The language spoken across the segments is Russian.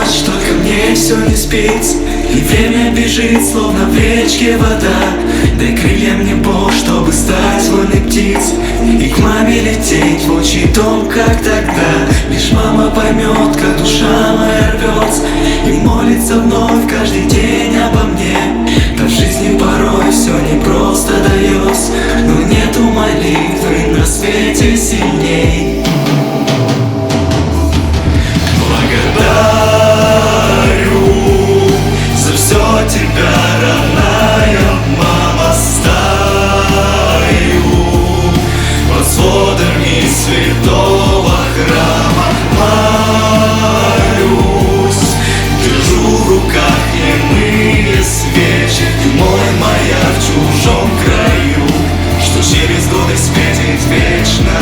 ночь, только мне все не спится, и время бежит, словно в речке вода. Дай крылья мне, Бог, чтобы стать вольной птицей и к маме лететь в отчий дом, как тогда. Лишь мама поймет, как душа моя рвется, и молится вновь каждый день обо мне. Да в жизни порой все не просто дается, но нету молитвы на свете сильней. Благодарю за все тебя, родная мама, стою под сводами святого храма. Молюсь, держу в руках немые свечи, мой маяк в чужом краю, что через годы светит вечно.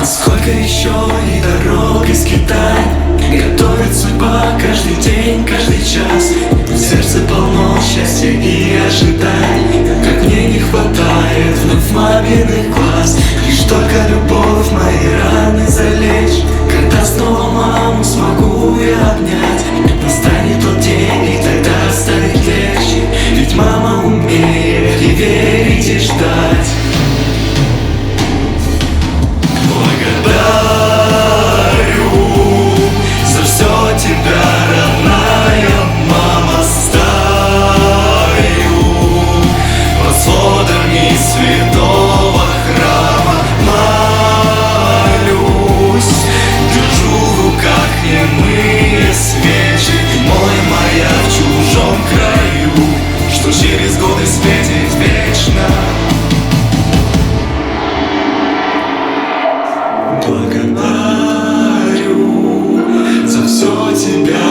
Сколько еще и дорог из Китая готовит судьба каждый день, каждый час. В сердце полно счастья и ожиданий, как мне не хватает вновь маминых глаз. Лишь только любовь мои раны залечь, когда снова маму смогу я обнять. Настанет тот день, и тогда станет легче, ведь мама умеет и верить, и ждать. Благодарю за все тебя, родная мама, стою под сводами святого храма. Молюсь, держу в руках немые свечи, мой маяк в чужом краю, что через годы светит вечно. Благодарю за все тебя.